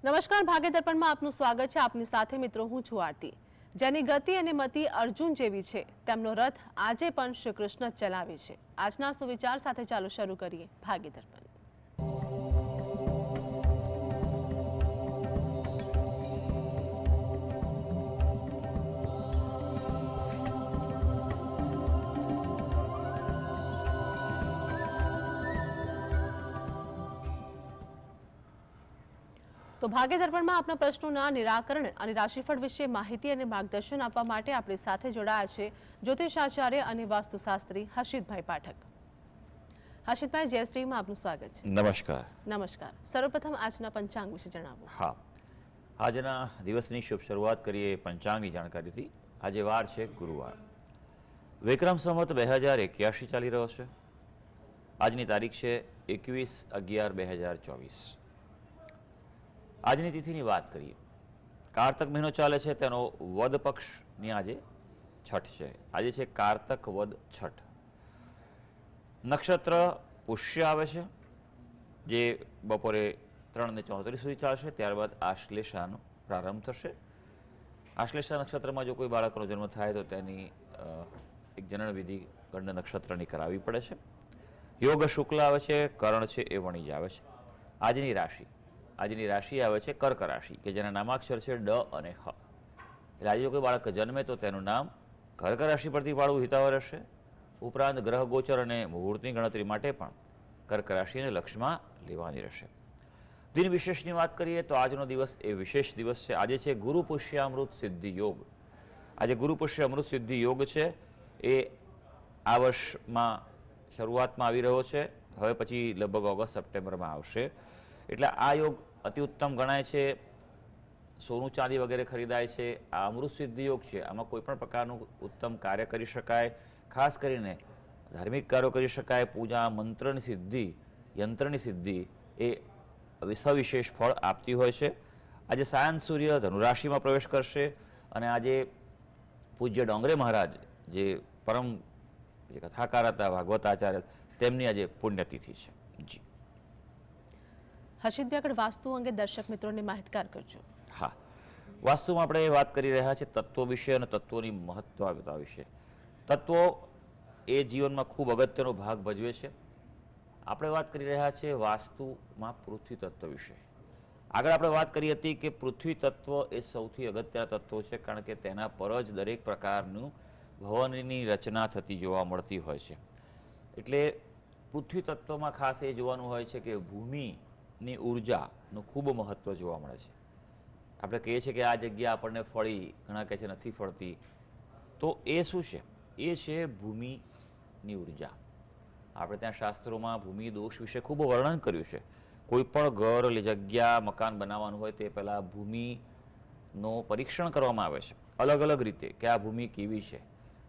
નમસ્કાર, ભાગ્ય દર્પણમાં આપનું સ્વાગત છે. આપની સાથે મિત્રો હું છું આરતી. જેની ગતિ અને મતિ અર્જુન જેવી છે તેમનો રથ આજે પણ શ્રી કૃષ્ણ ચલાવે છે. આજના સુવિચાર સાથે ચાલો શરૂ કરીએ ભાગ્ય દર્પણ. તો ભાગ્ય દર્પણમાં આપના પ્રશ્નોના નિરાકરણ અને રાશિફળ વિશે માહિતી અને માર્ગદર્શન આપવા માટે આપણી સાથે જોડાયા છે જ્યોતિષાચાર્ય અને વાસ્તુશાસ્ત્રી હર્ષિતભાઈ પાઠક. હર્ષિતભાઈ, જય શ્રીમાં આપનું સ્વાગત છે. નમસ્કાર. નમસ્કાર. સર્વપ્રથમ આજના પંચાંગ વિશે જણાવો. હા, આજના દિવસની શુભ શરૂઆત કરીએ પંચાંગની જાણકારીથી. આજે વાર છે ગુરુવાર. વિક્રમ સંવત 2081 ચાલી રહ્યો છે. આજની તારીખ છે 21/11/2024. આજની તિથિની વાત કરીએ. કારતક મહિનો ચાલે છે, તેનો વદ પક્ષની આજે છઠ છે. આજે છે કારતક વદ છઠ. નક્ષત્ર પુષ્ય આવે છે, જે બપોરે 3:34 સુધી ચાલશે. ત્યારબાદ આશ્લેષાનો પ્રારંભ થશે. આશ્લેષા નક્ષત્રમાં જો કોઈ બાળકનો જન્મ થાય તો તેની એક જનન વિધિ ગંડ નક્ષત્રની કરાવવી પડે છે. યોગ શુક્લ આવે છે, કરણ છે એ વણિજ આવે છે. આજની રાશિ આવે છે કર્ક રાશિ, કે જેના નામાક્ષર છે ડ અને હ. એટલે આજે જો કોઈ બાળક જન્મે તો તેનું નામ કર્ક રાશિ પરથી પાડવું હિતાવહ રહેશે. ઉપરાંત ગ્રહ ગોચર અને મુહૂર્તની ગણતરી માટે પણ કર્ક રાશિને લક્ષમાં લેવાની રહેશે. દિન વિશેષની વાત કરીએ તો આજનો દિવસ એ વિશેષ દિવસ છે. આજે છે ગુરુ પુષ્યામૃત સિદ્ધિ યોગ. આજે ગુરુ પુષ્ય અમૃત સિદ્ધિ યોગ છે એ આ વર્ષમાં શરૂઆતમાં આવી રહ્યો છે. હવે પછી લગભગ ઓગસ્ટ સપ્ટેમ્બરમાં આવશે. એટલે આ યોગ અતિ ઉત્તમ ગણાય છે. સોનું ચાંદી વગેરે ખરીદાય છે. આ અમૃત સિદ્ધિ યોગ છે, આમાં કોઈ પણ પ્રકારનું ઉત્તમ કાર્ય કરી શકાય. ખાસ કરીને ધાર્મિક કાર્યો કરી શકાય. પૂજા, મંત્રની સિદ્ધિ, યંત્રની સિદ્ધિ એ સવિશેષ ફળ આપતી હોય છે. આજે સાયન સૂર્ય ધનુરાશિમાં પ્રવેશ કરશે અને આજે પૂજ્ય ડોંગરે મહારાજ, જે પરમ કથાકાર હતા, ભાગવતાચાર્ય, તેમની આજે પુણ્યતિથિ છે. જી હર્ષિતભાઈ, આગળ વાસ્તુ અંગે દર્શક મિત્રોને માહિતગાર કરજો. હા, વાસ્તુમાં આપણે વાત કરી રહ્યા છીએ તત્વો વિશે અને તત્વોની મહત્વતા વિશે. તત્વો એ જીવનમાં ખૂબ અગત્યનો ભાગ ભજવે છે. આપણે વાત કરી રહ્યા છીએ વાસ્તુમાં પૃથ્વી તત્વ વિશે. આગળ આપણે વાત કરી હતી કે પૃથ્વી તત્વ એ સૌથી અગત્યના તત્વો છે, કારણ કે તેના પર જ દરેક પ્રકારનું ભવનની રચના થતી જોવા મળતી હોય છે. એટલે પૃથ્વી તત્વમાં ખાસ એ જોવાનું હોય છે કે ભૂમિની ઉર્જાનું ખૂબ મહત્ત્વ જોવા મળે છે. આપણે કહીએ છીએ કે આ જગ્યા આપણને ફળી, ઘણા કહે છે નથી ફળતી. તો એ શું છે? એ છે ભૂમિની ઉર્જા. આપણે ત્યાં શાસ્ત્રોમાં ભૂમિ દોષ વિશે ખૂબ વર્ણન કર્યું છે. કોઈ પણ ઘર, જગ્યા, મકાન બનાવવાનું હોય તે પહેલાં ભૂમિનો પરીક્ષણ કરવામાં આવે છે અલગ અલગ રીતે, કે આ ભૂમિ કેવી છે.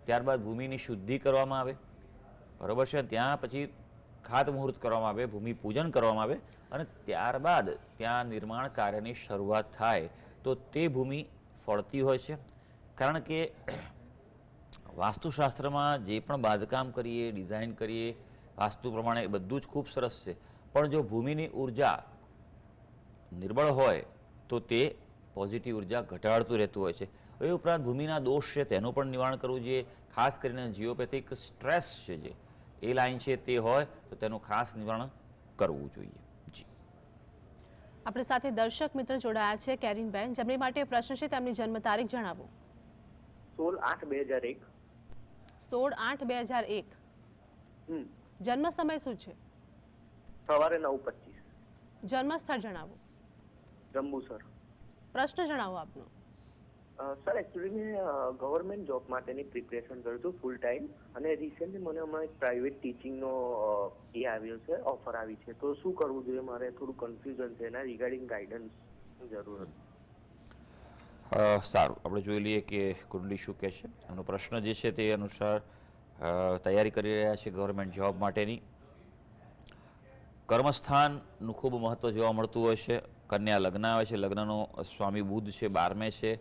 ત્યારબાદ ભૂમિની શુદ્ધિ કરવામાં આવે, બરાબર છે. ત્યાં પછી ખાત મુહૂર્ત કરવામાં આવે, ભૂમિ પૂજન કરવામાં આવે અને ત્યારબાદ ત્યાં નિર્માણ કાર્યની શરૂઆત થાય તો તે ભૂમિ ફળતી હોય છે. કારણ કે વાસ્તુશાસ્ત્રમાં જે પણ બાંધકામ કરીએ, ડિઝાઇન કરીએ વાસ્તુ પ્રમાણે, એ બધું જ ખૂબ સરસ છે. પણ જો ભૂમિની ઉર્જા નિર્બળ હોય તો તે પોઝિટિવ ઉર્જા ઘટાડતું રહેતું હોય છે. એ ઉપરાંત ભૂમિના દોષ છે તેનું પણ નિવારણ કરવું જોઈએ. ખાસ કરીને જીઓપેથિક સ્ટ્રેસ છે, જે એ લાઈન છે તે હોય તો તેનું ખાસ નિવારણ કરવું જોઈએ. જી આપણી સાથે દર્શક મિત્ર જોડાયા છે કેરીનબેન, જેમની માટે પ્રશ્ન છે તેમની જન્મ તારીખ જણાવો. 16/8/2001. 16/8/2001. જન્મ સમય શું છે? સવારે 9:25. જન્મ સ્થળ જણાવો. જંબુસર. પ્રશ્ન જણાવો આપનો. સર, એકચ્યુઅલી મેં ગવર્મેન્ટ જોબ માટેની પ્રિપેરેશન કર્યું હતું ફૂલ ટાઈમ, અને રિસેન્ટલી મને હમણાં એક પ્રાઇવેટ ટીચિંગનો એ આવ્યો છે, ઓફર આવી છે. તો શું કરવું જોઈએ? મારે થોડું કન્ફ્યુઝન છે એના રિગાર્ડિંગ ગાઈડન્સ જરૂર હતી. સારું, આપણે જોઈ લઈએ કે કુંડલી શું કહે છે. એનો પ્રશ્ન જે છે તે અનુસાર તૈયારી કરી રહ્યા છે ગવર્મેન્ટ જોબ માટેની. કર્મસ્થાનનું ખૂબ મહત્ત્વ જોવા મળતું હોય છે. કન્યા લગ્ન આવે છે, લગ્નનો સ્વામી બુધ છે, 12મે છે,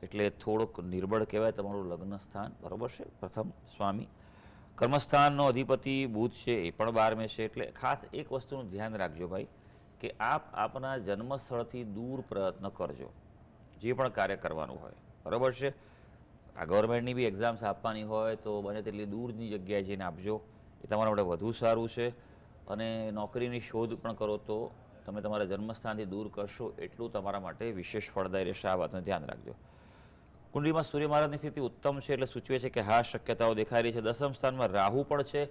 એટલે થોડુંક નિર્બળ કહેવાય તમારું લગ્ન સ્થાન, બરાબર છે. પ્રથમ સ્વામી કર્મસ્થાનનો અધિપતિ બુધ છે, એ પણ 12મે છે. એટલે ખાસ એક વસ્તુનું ધ્યાન રાખજો ભાઈ, કે આપ આપના જન્મસ્થળથી દૂર પ્રયત્ન કરજો, જે પણ કાર્ય કરવાનું હોય, બરાબર છે. આ ગવર્મેન્ટની બી એક્ઝામ્સ આપવાની હોય તો બને તેટલી દૂરની જગ્યાએ જઈને આપજો, એ તમારા માટે વધુ સારું છે. અને નોકરીની શોધ પણ કરો તો તમે તમારા જન્મસ્થાનથી દૂર કરશો એટલું તમારા માટે વિશેષ ફળદાયી રહેશે. આ વાતનું ધ્યાન રાખજો. કુંડલીમાં સૂર્ય મહારાજની સ્થિતિ ઉત્તમ છે, એટલે સૂચવે છે કે હા, શક્યતાઓ દેખાઈ રહી છે. દસમ સ્થાનમાં રાહુ પણ છે,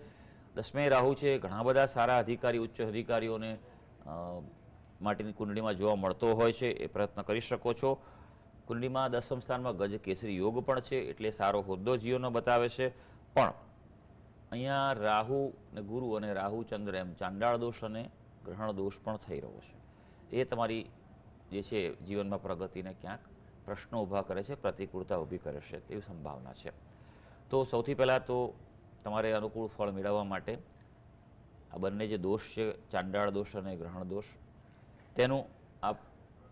દસમે રાહુ છે. ઘણા બધા સારા અધિકારી, ઉચ્ચ અધિકારીઓને માટેની કુંડળીમાં જોવા મળતો હોય છે, એ પ્રયત્ન કરી શકો છો. કુંડળીમાં દસમ સ્થાનમાં ગજ કેસરી યોગ પણ છે, એટલે સારો હોદ્દો જીવનનો બતાવે છે. પણ અહીંયા રાહુ ને ગુરુ અને રાહુ ચંદ્ર એમ ચાંડાળ દોષ અને ગ્રહણ દોષ પણ થઈ રહ્યો છે. એ તમારી જે છે જીવનમાં પ્રગતિને ક્યાંક પ્રશ્નો ઊભા કરે છે, પ્રતિકૂળતા ઊભી કરે છે તેવી સંભાવના છે. તો સૌથી પહેલાં તો તમારે અનુકૂળ ફળ મેળવવા માટે આ બંને જે દોષ છે, ચાંડાળ દોષ અને ગ્રહણ દોષ, તેનું આપ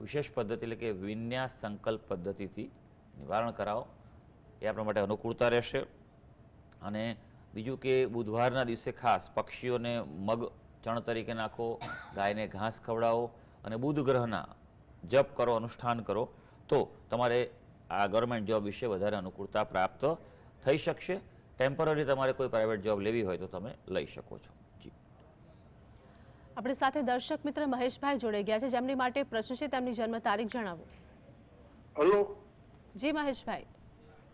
વિશેષ પદ્ધતિ એટલે કે વિન્યાસ સંકલ્પ પદ્ધતિથી નિવારણ કરાવો, એ આપણા માટે અનુકૂળતા રહેશે. અને બીજું કે બુધવારના દિવસે ખાસ પક્ષીઓને મગ ચણ તરીકે નાખો, ગાયને ઘાસ ખવડાવો અને બુધ ગ્રહના જપ કરો, અનુષ્ઠાન કરો, તો તમારે આ ગવર્મેન્ટ જોબ વિશે વધારે અનુકૂળતા પ્રાપ્ત થઈ શકશે. ટેમ્પરરી તમારે કોઈ પ્રાઇવેટ જોબ લેવી હોય તો તમે લઈ શકો છો. જી, આપણી સાથે દર્શક મિત્ર મહેશભાઈ જોડાઈ ગયા છે, જેમની માટે પ્રશ્ન છે. તેમની જન્મ તારીખ જણાવો. હલો. જી મહેશભાઈ.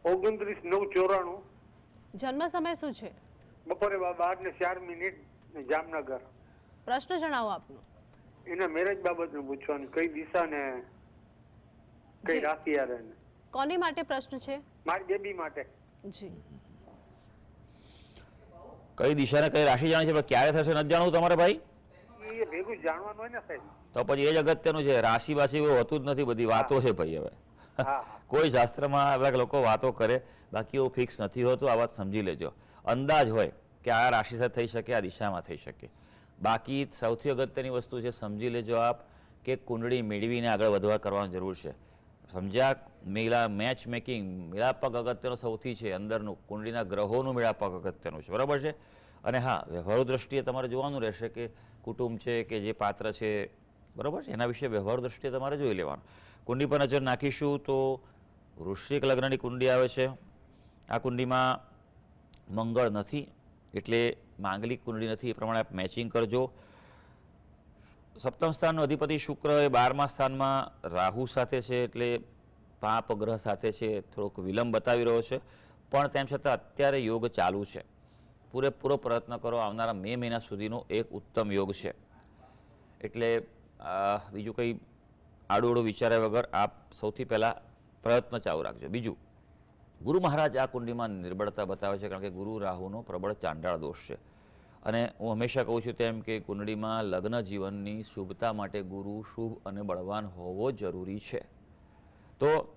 29/9/94. જન્મ સમય શું છે? બપોરે 12:04 જામનગર. પ્રશ્ન જણાવો આપનો. એના મેરેજ બાબતનું પૂછવાનું, કઈ દિશા ને કઈ જી. રાશિ આવે ને. કોની માટે પ્રશ્ન છે? મારી બેબી માટે. જી, કઈ દિશાને કઈ રાશિ જાણે છે, પણ ક્યારે થશે નથી જાણવું તમારે ભાઈ? એ ભેગું જાણવાનું હોય ને સાહેબ. તો પછી એ જ અગત્યનું છે. રાશિ બાશિ એવું હોતું જ નથી, બધી વાતો છે ભાઈ. હવે હા. કોઈ શાસ્ત્રમાં બધા લોકો વાતો કરે, બાકી એવું ફિક્સ નથી હોતું. આ વાત સમજી લેજો. અંદાજ હોય કે આ રાશિ સાથે થઈ શકે, આ દિશામાં થઈ શકે. બાકી સૌથી અગત્યની વસ્તુ છે, સમજી લેજો આપ કે કુંડળી મેળવીને આગળ વધવા કરવાની જરૂર છે. સમજ્યા? મેચ મેકિંગ, મેળાપક અગત્યનો સૌથી છે. અંદરનું કુંડળીના ગ્રહોનું મેળાપક અગત્યનું છે, બરાબર છે. અને હા, વ્યવહારુ દ્રષ્ટિએ તમારે જોવાનું રહેશે કે કુટુંબ છે કે જે પાત્ર છે, બરાબર છે, એના વિશે વ્યવહારુ દ્રષ્ટિએ તમારે જોઈ લેવાનું. કુંડી પર નજર નાખીશું તો વૃશ્ચિક લગ્નની કુંડી આવે છે. આ કુંડીમાં મંગળ નથી, એટલે માંગલિક કુંડળી નથી. એ પ્રમાણે આપ મેચિંગ કરજો. સપ્તમ સ્થાનનો અધિપતિ શુક્ર એ 12મા સ્થાનમાં રાહુ સાથે છે, એટલે પાપ ગ્રહ સાથે છે. થોડોક વિલંબ બતાવી રહ્યો છે, પણ તેમ છતાં અત્યારે યોગ ચાલુ છે. પૂરેપૂરો પ્રયત્ન કરો. આવનારા મે મહિના સુધીનો એક ઉત્તમ યોગ છે. એટલે બીજું કંઈ આડું વિચાર્યા વગર આપ સૌથી પહેલાં પ્રયત્ન ચાલુ રાખજો. બીજું, ગુરુ મહારાજ આ કુંડીમાં નિર્બળતા બતાવે છે, કારણ કે ગુરુ રાહુનો પ્રબળ ચાંડાળ દોષ છે. અને હું હંમેશા કહું છું તેમ કે કુંડળીમાં લગ્ન જીવનની શુભતા માટે ગુરુ શુભ અને બળવાન હોવો જરૂરી છે. તો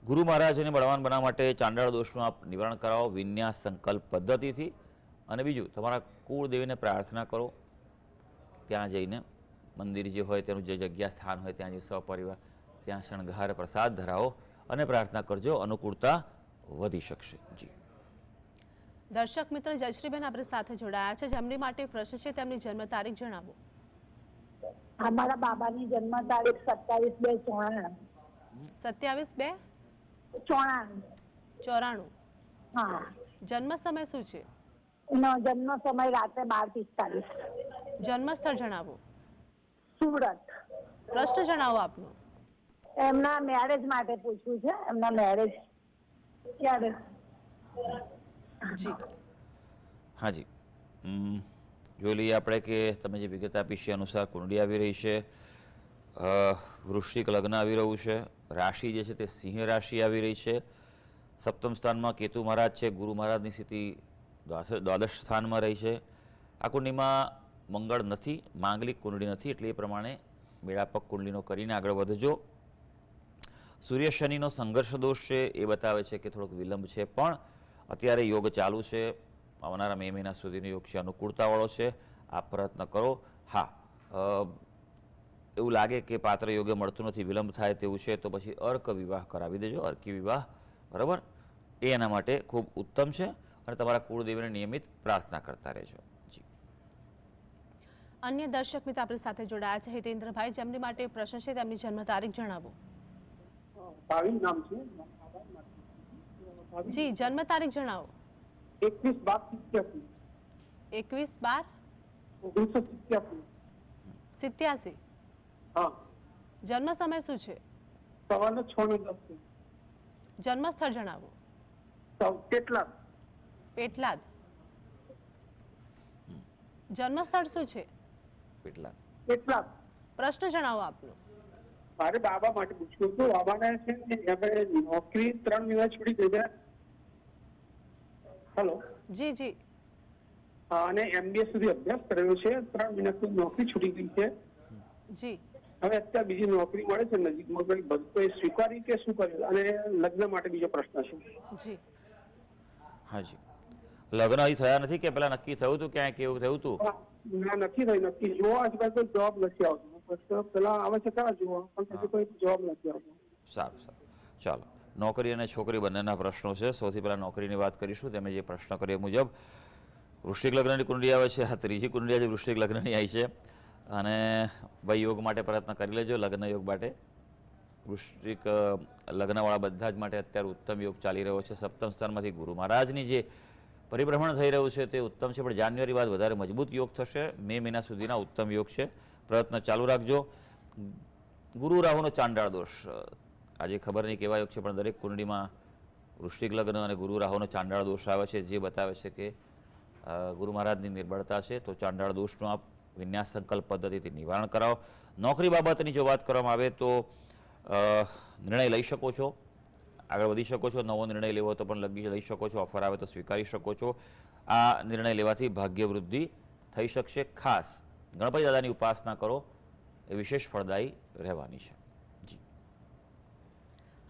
ગુરુ મહારાજને બળવાન બનાવવા માટે ચાંડાળ દોષનું આપ નિવારણ કરાવો વિન્યાસ સંકલ્પ પદ્ધતિથી. અને બીજું, તમારા કુળદેવીને પ્રાર્થના કરો. ત્યાં જઈને મંદિર જે હોય તેનું જે જગ્યા સ્થાન હોય ત્યાં જે સપરિવાર ત્યાં શણગાર પ્રસાદ ધરાવો અને પ્રાર્થના કરજો. અનુકૂળતા વધી શકશે. જી, દર્શક મિત્ર જયશ્રીબેન આપણી સાથે જોડાયા છે, જેમની માટે પ્રશ્ન છે. તેમની જન્મ તારીખ જણાવો. અમારા બાબાની જન્મ તારીખ 27/2/94. 27/2/94. હા. જન્મ સમય શું છે? એનો જન્મ સમય રાત્રે 12:45. જન્મ સ્થળ જણાવો. સુરત. પ્રશ્ન જણાવો આપનો. એમના મેરેજ માટે પૂછવું છે. એમના મેરેજ ક્યારે? જી, હાજી, જોઈ લઈએ આપણે કે તમે જે વિગત આપી છે અનુસાર કુંડળી આવી રહી છે. વૃશ્ચિક લગ્ન આવી રહ્યું છે. રાશિ જે છે તે સિંહ રાશિ આવી રહી છે. સપ્તમ સ્થાનમાં કેતુ મહારાજ છે. ગુરુ મહારાજની સ્થિતિ દ્વાદશ સ્થાનમાં રહી છે. આ કુંડળીમાં મંગળ નથી, માંગલિક કુંડળી નથી, એટલે એ પ્રમાણે મેળાપક કુંડળીનો કરીને આગળ વધજો. સૂર્ય શનિનો સંઘર્ષ દોષ છે, એ બતાવે છે કે થોડોક વિલંબ છે, પણ અત્યારે યોગ ચાલુ છે. આવનારા મે મહિના સુધીનો યોગ છે, અનુકૂળતાવાળો છે. આપ પ્રયત્ન કરો. હા, એવું લાગે કે પાત્ર યોગ્ય મળતું નથી, વિલંબ થાય તેવું છે, તો પછી અર્ક વિવાહ કરાવી દેજો. અર્કી વિવાહ, બરાબર, એ એના માટે ખૂબ ઉત્તમ છે. અને તમારા કુળદેવીને નિયમિત પ્રાર્થના કરતા રહેજો. જી, અન્ય દર્શક મિત્ર આપણી સાથે જોડાયા છે હિતેન્દ્રભાઈ, જેમની માટે પ્રશ્ન છે તેમની જન્મ તારીખ જણાવો. ભાવિન નામ છે. જી, જન્મ તારીખ જણાવો. 21/12/87. 21/12/87. 1987. હા. જન્મ સમય શું છે? સવારના 6:10. જન્મ સ્થળ જણાવો. કેટલા? પેટલાદ. જન્મ સ્થળ શું છે? કેટલા? પ્રશ્ન જણાવો આપનો. મારે બાબા માટે પૂછવું હતું. બાબાને છે ને હવે નોકરી 3 મહિના છોડી ગઈ છે. હેલો. જી જી. અને MBA સુધી અભ્યાસ કર્યો છે. 3 મહિના સુધી નોકરી છૂટી ગઈ છે. જી. હવે અત્યારે બીજી નોકરી મળે છે નજીકમાં, ભક્તો સ્વીકારી કે શું કર્યું? અને લગ્ન માટે બીજો પ્રશ્ન છે. જી. હાજી, લગ્ન હજી થયા નથી કે પેલા નક્કી થયું હતું, ક્યાંય કેવું થયું હતું? ના, નથી થઈ. નક્કી જોવા આજકાલ કોઈ જવાબ નથી આવતો. પેલા આવે છે ખરા જોવા, પણ પછી કોઈ જવાબ નથી આવતો. સારું સારું, ચાલો. નોકરી અને છોકરી બંનેના પ્રશ્નો છે. સૌથી પહેલા નોકરીની વાત કરીશું. તમે જે પ્રશ્ન કર્યો મુજબ વૃશ્ચિક લગ્નની કુંડળી આવે છે. આ ત્રીજી કુંડળી આજે વૃશ્ચિક લગ્નની આવી છે. અને ભાઈ યોગ માટે પ્રયત્ન કરી લેજો, લગ્ન યોગ માટે. વૃશ્ચિક લગ્નવાળા બધા જ માટે અત્યારે ઉત્તમ યોગ ચાલી રહ્યો છે. સપ્તમ સ્થાનમાંથી ગુરુ મહારાજની જે પરિભ્રમણ થઈ રહ્યું છે તે ઉત્તમ છે, પણ જાન્યુઆરી બાદ વધારે મજબૂત યોગ થશે. મે મહિના સુધીના ઉત્તમ યોગ છે. પ્રયત્ન ચાલુ રાખજો. ગુરુ રાહુનો ચાંડાળ દોષ આજે ખબર નહીં કેવા યોગ છે, પણ દરેક કુંડળીમાં વૃશ્ચિક લગ્ન અને ગુરુ રાહુનો ચાંડાળ દોષ આવે છે, જે બતાવે છે કે ગુરુ મહારાજની નિર્બળતા છે. તો ચાંડાળ દોષનું આપ વિન્યાસ સંકલ્પ પદ્ધતિથી નિવારણ કરાવો. નોકરી બાબતની જો વાત કરવામાં આવે તો નિર્ણય લઈ શકો છો, આગળ વધી શકો છો. નવો નિર્ણય લેવો તો પણ લઈ શકો છો. ઓફર આવે તો સ્વીકારી શકો છો. આ નિર્ણય લેવાથી ભાગ્ય વૃદ્ધિ થઈ શકશે. ખાસ ગણપતિ દાદાની ઉપાસના કરો, એ વિશેષ ફળદાયી રહેવાની છે. જી.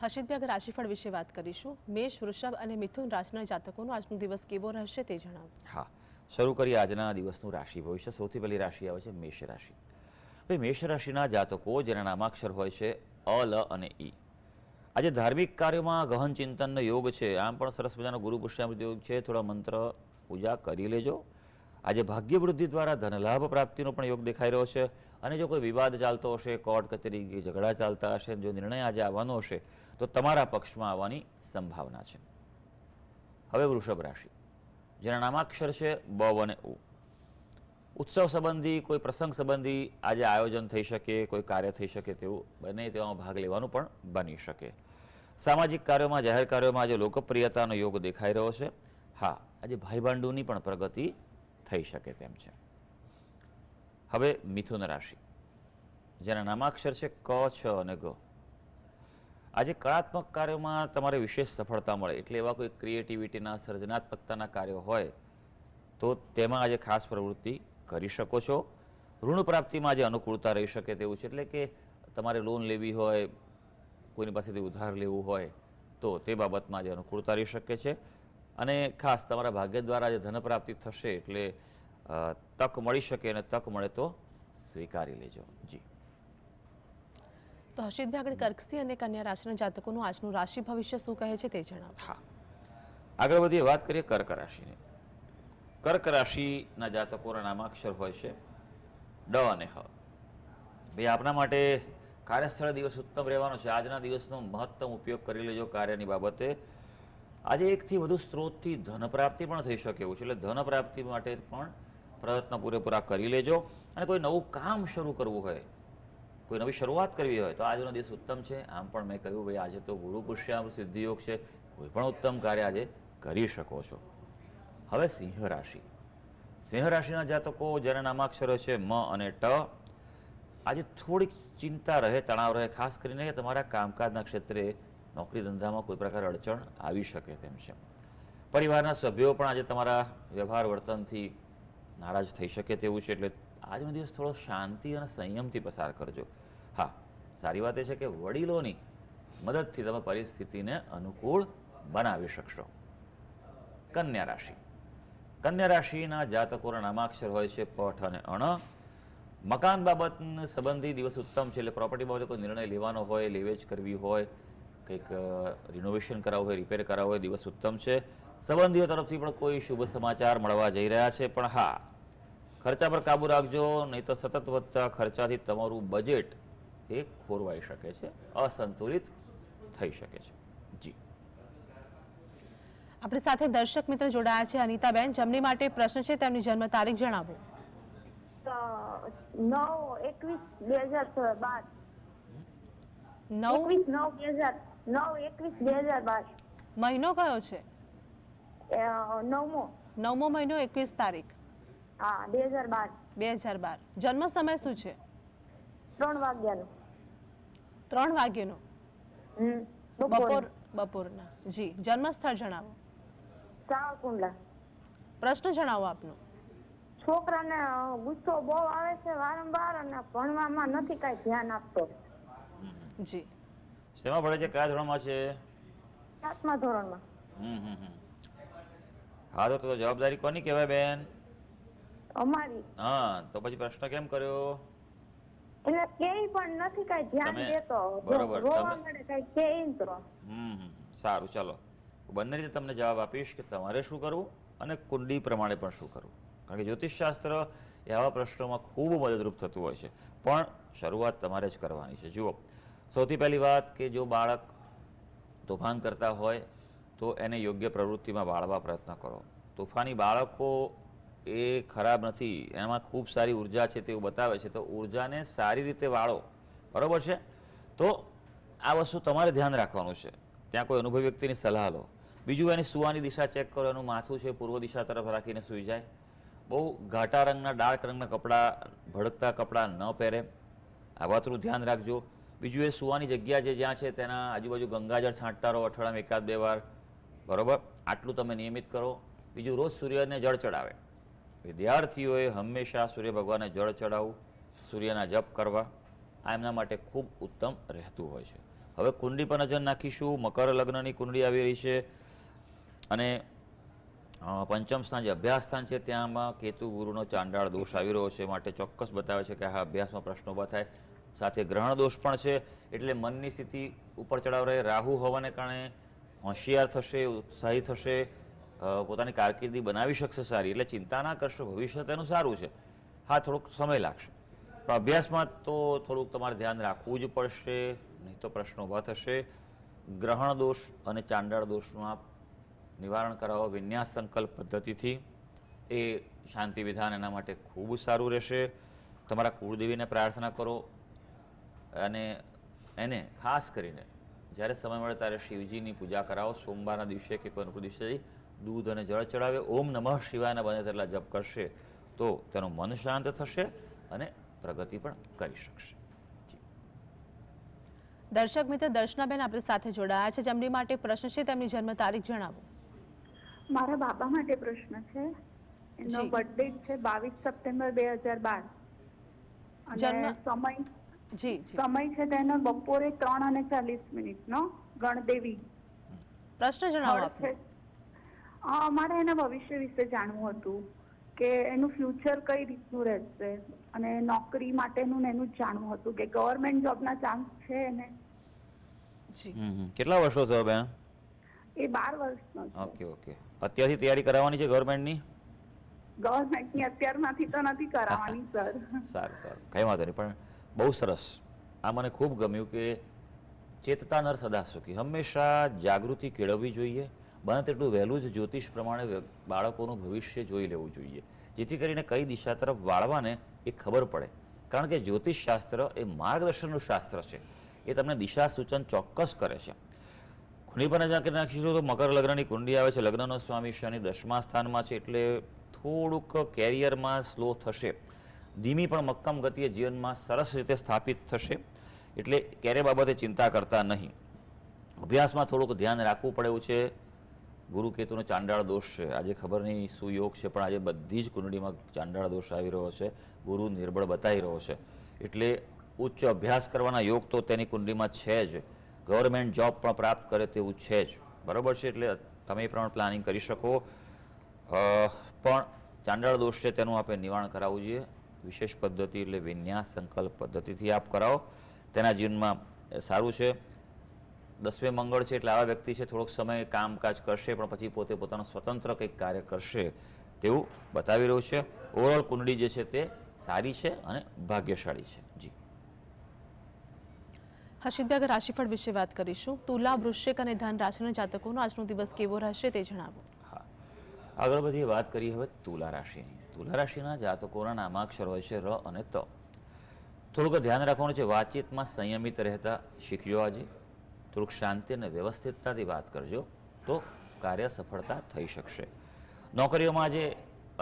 હર્ષિતભાઈ, રાશિફળ વિશે વાત કરીશું. મેષ, વૃષભ અને મિથુન રાશિના જાતકોનો આજનો દિવસ કેવો રહેશે તે જણાવો. હા, શરૂ કરીએ આજના દિવસનું રાશિ ભવિષ્ય. સૌથી પહેલી રાશિ આવે છે મેષ રાશિ. ભાઈ, મેષ રાશિના જાતકો જેના નામાક્ષર હોય છે અ, લ અને ઈ, આજે ધાર્મિક કાર્યોમાં ગહન ચિંતનનો યોગ છે. આમ પણ સરસ મજાનો ગુરુ પુષ્યામૃત યોગ છે. થોડા મંત્ર પૂજા કરી લેજો. આજે ભાગ્ય વૃદ્ધિ દ્વારા ધનલાભ પ્રાપ્તિનો પણ યોગ દેખાઈ રહ્યો છે. અને જો કોઈ વિવાદ ચાલતો હશે, કોર્ટ કચેરી કે ઝઘડા ચાલતા હશે, જો નિર્ણય આજે આવવાનો હશે તો તમારા પક્ષમાં આવવાની સંભાવના છે. હવે વૃષભ રાશિ જેના નામાક્ષર છે બ અને ઉ, ઉત્સવ સંબંધી કોઈ પ્રસંગ સંબંધી આજે આયોજન થઈ શકે, કોઈ કાર્ય થઈ શકે તેવું બને તેમાં ભાગ લેવાનું પણ બની શકે. સામાજિક કાર્યોમાં, જાહેર કાર્યોમાં આજે લોકપ્રિયતાનો યોગ દેખાઈ રહ્યો છે. હા, આજે ભાઈબાંડુની પણ પ્રગતિ થઈ શકે તેમ છે. હવે મિથુન રાશિ જેના નામાક્ષર છે ક, છ અને ગ, આજે કળાત્મક કાર્યોમાં તમારે વિશેષ સફળતા મળે. એટલે એવા કોઈ ક્રિએટિવિટીના, સર્જનાત્મકતાના કાર્યો હોય તો તેમાં આજે ખાસ પ્રવૃત્તિ કરી શકો છો. ઋણ પ્રાપ્તિમાં આજે અનુકૂળતા રહી શકે તેવું છે. એટલે કે તમારે લોન લેવી હોય, કોઈની પાસેથી ઉધાર લેવું હોય તો તે બાબતમાં આજે અનુકૂળતા રહી શકે છે. અને ખાસ તમારા ભાગ્ય દ્વારા આજે ધન પ્રાપ્તિ થશે, એટલે તક મળી શકે, અને તક મળે તો સ્વીકારી લેજો. જી. તો હર્ષિતભાઈ, આગળ કર્કસિંહ અને કન્યા રાશિના જાતકોનું આજનું રાશિ ભવિષ્ય શું કહે છે તે જણાવો. હા, આગળ વધીએ, વાત કરીએ કર્ક રાશિની. કર્ક રાશિના જાતકોના નામાક્ષર હોય છે ડ અને હ. ભાઈ, આપના માટે કાર્યસ્થળ દિવસ ઉત્તમ રહેવાનો છે. આજના દિવસનો મહત્તમ ઉપયોગ કરી લેજો કાર્યની બાબતે. આજે એકથી વધુ સ્ત્રોતથી ધન પ્રાપ્તિ પણ થઈ શકે એવું છે, એટલે ધન પ્રાપ્તિ માટે પણ પ્રયત્ન પૂરેપૂરા કરી લેજો. અને કોઈ નવું કામ શરૂ કરવું હોય, કોઈ નવી શરૂઆત કરવી હોય તો આજનો દિવસ ઉત્તમ છે. આમ પણ મેં કહ્યું ભાઈ, આજે તો ગુરુ પુષ્યામ સિદ્ધિ યોગ છે, કોઈ પણ ઉત્તમ કાર્ય આજે કરી શકો છો. હવે સિંહ રાશિ. સિંહ રાશિના જાતકો જેના નામાક્ષરો છે મ અને ટ, આજે થોડીક ચિંતા રહે, તણાવ રહે, ખાસ કરીને તમારા કામકાજના ક્ષેત્રે, નોકરી ધંધામાં કોઈ પ્રકાર અડચણ આવી શકે તેમ છે. પરિવારના સભ્યો પણ આજે તમારા વ્યવહાર વર્તનથી નારાજ થઈ શકે તેવું છે, એટલે આજનો દિવસ થોડો શાંતિ અને સંયમથી પસાર કરજો. હા, સારી વાત એ છે કે વડીલોની મદદથી તમે પરિસ્થિતિને અનુકૂળ બનાવી શકશો. કન્યા રાશિ. કન્યા રાશિના જાતકોના નામાક્ષર હોય છે પઠ અને અણ. મકાન બાબત સંબંધી દિવસ ઉત્તમ છે, એટલે પ્રોપર્ટી બાબતે કોઈ નિર્ણય લેવાનો હોય, લેવેચ કરવી હોય, કંઈક રિનોવેશન કરાવવું હોય, રિપેર કરાવવું હોય, દિવસ ઉત્તમ છે. સંબંધીઓ તરફથી પણ કોઈ શુભ સમાચાર મળવા જઈ રહ્યા છે. પણ હા, ખર્ચા પર કાબુ રાખજો, નહીં તો સતત વધતા ખર્ચાથી તમારું બજેટ એ ખોરવાઈ શકે છે, અસંતુલિત થઈ શકે છે. જી, આપણી સાથે દર્શક મિત્ર જોડાયા છે અનિતાબેન, જેમની માટે પ્રશ્ન છે તેમની જન્મ તારીખ જણાવો. 9/21/2012 9 9/21/2012 મહિનો કયો છે? નવમો. 9મો મહિનો 21 તારીખ હા 2012 2012. જન્મ સમય શું છે? 3 વાગ્યાનો. 3 વાગ્યાનો બપોર. બપોરના. જી, જન્મ સ્થળ જણાવો. સાવરકુંડલા. પ્રશ્ન જણાવો આપનો. છોકરાને ગુસ્સો બહુ આવે છે વારંવાર અને ભણવામાં નથી કાંઈ ધ્યાન આપતો. જી, શેમાં ભણે છે, કયા ધોરણમાં છે? 7મા ધોરણમાં. હા, તો જવાબદારી કોની કહેવાય બેન? અમારી. હા, તો પછી પ્રશ્ન કેમ કર્યો? એને ક્યાંય પણ નથી કાંઈ ધ્યાન તમે- દેતો. બરોબર, રોવા તમે- મળે કાંઈ ક્યાંય તો. સારું, ચાલો બંને રીતે તમને જવાબ આપીશ કે તમારે શું કરવું અને કુંડલી પ્રમાણે પણ શું કરવું. કારણ કે જ્યોતિષશાસ્ત્ર એવા પ્રશ્નોમાં ખૂબ મદદરૂપ થતું હોય છે, પણ શરૂઆત તમારે જ કરવાની છે. જુઓ, સૌથી પહેલી વાત કે જો બાળક તોફાન કરતા હોય તો એને યોગ્ય પ્રવૃત્તિમાં વાળવા પ્રયત્ન કરો. તોફાની બાળકો એ ખરાબ નથી, એમાં ખૂબ સારી ઉર્જા છે તેવું બતાવે છે, તો ઉર્જાને સારી રીતે વાળો. બરાબર છે? તો આ વસ્તુ તમારે ધ્યાન રાખવાનું છે. ત્યાં કોઈ અનુભવી વ્યક્તિની સલાહ લો. બીજું, એની સુવાની દિશા ચેક કરો. એનું માથું છે પૂર્વ દિશા તરફ રાખીને સૂઈ જાય. બહુ ઘાટા રંગના, ડાર્ક રંગના કપડાં, ભડકતા કપડાં ન પહેરે. આ વાતનું ધ્યાન રાખજો. બીજું, એ સુવાની જગ્યા છે જ્યાં છે તેના આજુબાજુ ગંગાજળ છાંટતા રહો અઠવાડિયામાં 1-2 વાર. બરાબર? આટલું તમે નિયમિત કરો. બીજું, રોજ સૂર્યને જળ ચડાવે. વિદ્યાર્થીઓએ હંમેશા સૂર્ય ભગવાનને જળ ચડાવવું, સૂર્યના જપ કરવા. આ એમના માટે ખૂબ ઉત્તમ રહેતું હોય છે. હવે કુંડલી પર નજર નાખીશું. મકર લગ્નની કુંડલી આવી રહી છે અને પંચમ સ્થાન જે અભ્યાસ સ્થાન છે ત્યાંમાં કેતુ ગુરુનો ચાંડાળ દોષ આવી રહ્યો છે, માટે ચોક્કસ બતાવે છે કે આ અભ્યાસમાં પ્રશ્નો ઊભા થાય. સાથે ગ્રહણ દોષ પણ છે, એટલે મનની સ્થિતિ ઉપર ચડાવ રહે. રાહુ હોવાને કારણે હોશિયાર થશે, ઉત્સાહી થશે, પોતાની કારકિર્દી બનાવી શકશે સારી. એટલે ચિંતા ના કરશો, ભવિષ્ય તેનું સારું છે. હા, થોડોક સમય લાગશે, પણ અભ્યાસમાં તો થોડુંક તમારે ધ્યાન રાખવું જ પડશે, નહીં તો પ્રશ્નો ઊભા થશે. ગ્રહણ દોષ અને ચાંડાળ દોષમાં નિવારણ કરાવો વિન્યાસ સંકલ્પ પદ્ધતિથી. એ શાંતિ વિધાન એના માટે ખૂબ સારું રહેશે. તમારા કુળદેવીને પ્રાર્થના કરો અને એને ખાસ કરીને જ્યારે સમય મળે ત્યારે શિવજીની પૂજા કરાવો. સોમવારના દિવસે કે કોઈ અનુકૂળ દિવસે દૂધ અને જળ ચડાવે. ઓમ નમઃ શિવાયના બને તેટલા જપ કરશે તો તેનું મન શાંત થશે અને પ્રગતિ પણ કરી શકશે. દર્શક મિત્ર દર્શનાબેન આપણી સાથે જોડાયા છે, જેમની માટે પ્રશ્ન છે તેમની જન્મ તારીખ જણાવો. મારા બાબા માટે પ્રશ્ન છે. એનો જી. બર્થડે છે 22 સપ્ટેમ્બર 2012 અને જન્મ- સમય જી જી, છે તેનો બપોરે 3:40 નો. ગણદેવી પ્રશ્ન જણાવો સ્થળ આપનો. છે. મારે એના ભવિષ્ય વિશે જાણવું હતું કે એનું ફ્યુચર કઈ રીતનું રહેશે અને નોકરી માટેનું ને એનું જ જાણવું હતું કે ગવર્મેન્ટ જોબના ચાન્સ છે એને. જી, કેટલા વર્ષો થયો બેન? એ 12 વર્ષનો છે. ઓકે. અત્યારથી તૈયારી કરાવવાની છે ગવર્મેન્ટની? ગવર્મેન્ટની અત્યારમાંથી તો નથી કરાવવાની સર. સારું, કંઈ વાંધો નહીં, પણ બહુ સરસ. આ મને ખૂબ ગમ્યું કે ચેતતા નર સદા સુખી. હંમેશા જાગૃતિ કેળવવી જોઈએ. બને તેટલું વહેલું જ જ્યોતિષ પ્રમાણે બાળકોનું ભવિષ્ય જોઈ લેવું જોઈએ, જેથી કરીને કઈ દિશા તરફ વાળવાને એ ખબર પડે. કારણ કે જ્યોતિષ શાસ્ત્ર એ માર્ગદર્શનનું શાસ્ત્ર છે. એ તમને દિશા સૂચન ચોક્કસ કરે છે. કુંડલી પર નજર નાખીશું તો મકર લગ્નની કુંડલી આવે છે. લગ્નનો સ્વામી શનિ 10મા સ્થાનમાં છે, એટલે થોડુંક કેરિયરમાં સ્લો થશે. ધીમી પણ મક્કમ ગતિએ જીવનમાં સરસ રીતે સ્થાપિત થશે, એટલે ક્યારે બાબતે ચિંતા કરતા નહીં. અભ્યાસમાં થોડુંક ધ્યાન રાખવું પડે એવું છે. ગુરુ કેતુનો ચાંડાળ દોષ છે. આજે ખબર નહીં શું યોગ છે, પણ આજે બધી જ કુંડળીમાં ચાંડાળ દોષ આવી રહ્યો છે. ગુરુ નિર્બળ બતાવી રહ્યો છે, એટલે ઉચ્ચ અભ્યાસ કરવાના યોગ તો તેની કુંડળીમાં છે જ. ગવર્મેન્ટ જોબ પણ પ્રાપ્ત કરે તેવું છે જ. બરાબર છે? એટલે તમે એ પ્રમાણે પ્લાનિંગ કરી શકો. પણ ચાંડાળ દોષ છે તેનું આપણે નિવારણ કરાવવું જોઈએ. વિશેષ પદ્ધતિ એટલે વિન્યાસ સંકલ્પ પદ્ધતિથી આપ કરાવો. તેના જીવનમાં સારું છે. 10મે મંગળ છે, એટલે આવા વ્યક્તિ છે થોડોક સમય કામકાજ કરશે, પણ પછી પોતે પોતાનું સ્વતંત્ર કંઈક કાર્ય કરશે તેવું બતાવી રહ્યું છે. ઓવરઓલ કુંડળી જે છે તે સારી છે અને ભાગ્યશાળી છે. જી હર્ષિતભાઈ, આગળ રાશિફળ વિશે વાત કરીશું. તુલા, વૃશ્ચિક અને ધન રાશિના જાતકોનો આજનો દિવસ કેવો રહેશે તે જણાવો. હા, આગળ બધી વાત કરીએ હવે તુલા રાશિની. તુલા રાશિના જાતકોના નામાક્ષર હોય છે ર અને ત. થોડુંક ધ્યાન રાખવાનું છે, વાતચીતમાં સંયમિત રહેતા શીખજો. આજે થોડુંક શાંતિ અને વ્યવસ્થિતતાથી વાત કરજો તો કાર્ય સફળતા થઈ શકશે. નોકરીઓમાં આજે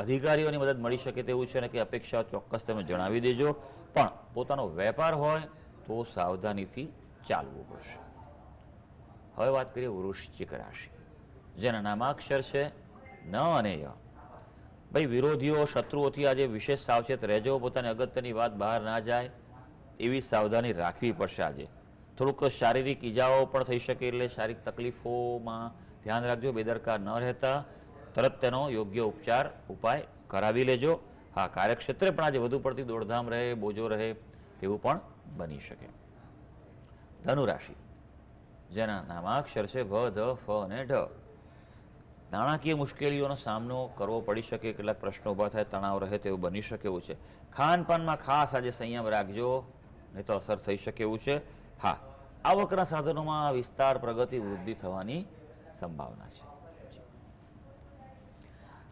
અધિકારીઓની મદદ મળી શકે તેવું છે અને કે અપેક્ષાઓ ચોક્કસ તમે જણાવી દેજો, પણ પોતાનો વેપાર હોય તો સાવધાનીથી ચાલવું પડશે. હવે વાત કરીએ વૃશ્ચિક રાશિ, જેના નામાક્ષર છે ન અને ય. ભાઈ, વિરોધીઓ શત્રુઓથી આજે વિશેષ સાવચેત રહેજો. પોતાની અગત્યની વાત બહાર ના જાય એવી સાવધાની રાખવી પડશે. આજે થોડુંક શારીરિક ઈજાઓ પણ થઈ શકે, એટલે શારીરિક તકલીફોમાં ધ્યાન રાખજો. બેદરકાર ન રહેતા તરત તેનો યોગ્ય ઉપાય કરાવી લેજો. હા, કાર્યક્ષેત્રે પણ આજે વધુ પડતી દોડધામ રહે, બોજો રહે તેવું પણ બની શકે. ધનુ રાશિ, જેના નામાક્ષર છે ભ, ધ, ફ અને ઢ. નાણાકીય મુશ્કેલીઓનો સામનો કરવો પડી શકે, કેટલાક પ્રશ્નો ઊભા થાય, તણાવ રહે તેવું બની શકે એવું છે. ખાનપાનમાં ખાસ આજે સંયમ રાખજો, નહીં તો અસર થઈ શકે એવું છે. હા, આવકના સાધનોમાં વિસ્તાર, પ્રગતિ, વૃદ્ધિ થવાની સંભાવના છે.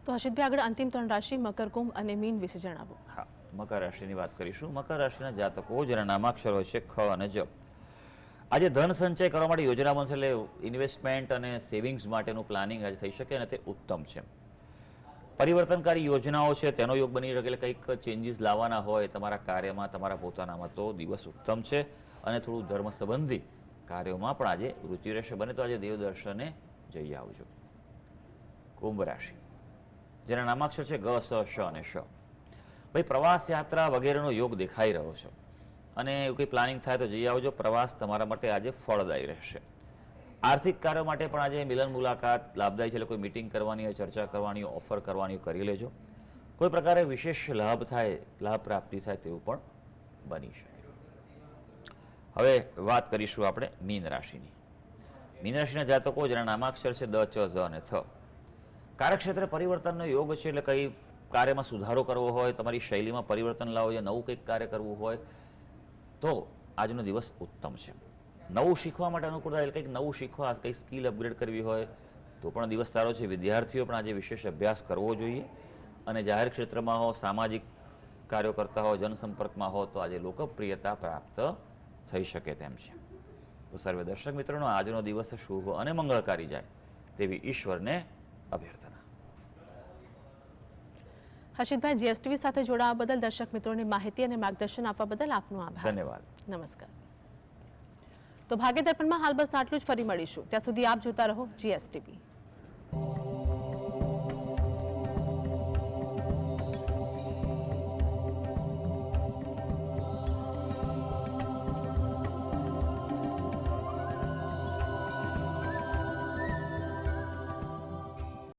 તો હર્ષિતભાઈ, આગળ અંતિમ 3 રાશિ મકર, કુંભ અને મીન વિશે જણાવો. હા, મકર રાશિની વાત કરીશું. મકર રાશિના જાતકો જેના નામાક્ષર હોય છે ખ અને જ. આજે ધન સંચય કરવા માટે યોજના બનશે, એટલે ઇન્વેસ્ટમેન્ટ અને સેવિંગ્સ માટેનું પ્લાનિંગ આજે થઈ શકે અને તે ઉત્તમ છે. પરિવર્તનકારી યોજનાઓ છે તેનો યોગ બની શકે, એટલે કંઈક ચેન્જીસ લાવવાના હોય તમારા કાર્યમાં, તમારા પોતાનામાં, તો દિવસ ઉત્તમ છે. અને થોડું ધર્મ સંબંધી કાર્યોમાં પણ આજે રુચિ રહેશે. બને તો આજે દેવ દર્શને જઈ આવજો. કુંભ રાશિ, જેના નામાક્ષર છે ગ, સ, શ અને શ. ભાઈ, પ્રવાસ, યાત્રા વગેરેનો યોગ દેખાઈ રહ્યો છે અને એવું કંઈ પ્લાનિંગ થાય તો જઈ આવજો. પ્રવાસ તમારા માટે આજે ફળદાયી રહેશે. આર્થિક કાર્યો માટે પણ આજે મિલન મુલાકાત લાભદાયી છે, એટલે કોઈ મિટિંગ કરવાની હોય, ચર્ચા કરવાની હોય, ઓફર કરવાની હોય, કરી લેજો. કોઈ પ્રકારે વિશેષ લાભ પ્રાપ્તિ થાય તેવું પણ બની શકે. હવે વાત કરીશું આપણે મીન રાશિની. મીન રાશિના જાતકો જેના નામાક્ષર છે દ, ચ, ઝ અને થ. કાર્યક્ષેત્રે પરિવર્તનનો યોગ છે, એટલે કંઈ કાર્યમાં સુધારો કરવો હોય, તમારી શૈલીમાં પરિવર્તન લાવો, નવું કંઈક કાર્ય કરવું હોય તો આજનો દિવસ ઉત્તમ છે. નવું શીખવા માટે અનુકૂળ થાય, એટલે કંઈક નવું શીખવા, કંઈક સ્કિલ અપગ્રેડ કરવી હોય તો પણ દિવસ સારો છે. વિદ્યાર્થીઓ પણ આજે વિશેષ અભ્યાસ કરવો જોઈએ અને જાહેર ક્ષેત્રમાં હો, સામાજિક કાર્યો કરતા હો, જનસંપર્કમાં હો તો આજે લોકપ્રિયતા પ્રાપ્ત થઈ શકે તેમ છે. તો સર્વે દર્શક મિત્રોનો આજનો દિવસ શુભ અને મંગળકારી જાય તેવી ઈશ્વરને અભ્યર્થના. હર્ષિતભાઈ, જીએસટીવી સાથે જોડાવા બદલ, દર્શક મિત્રોને માહિતી અને માર્ગદર્શન આપવા બદલ આપનો આભાર. ધન્યવાદ. નમસ્કાર. તો ભાગ્ય દર્પણમાં હાલ બસ આટલું જ. ફરી મળીશું. ત્યાં સુધી આપ જોતા રહો જીએસટીવી.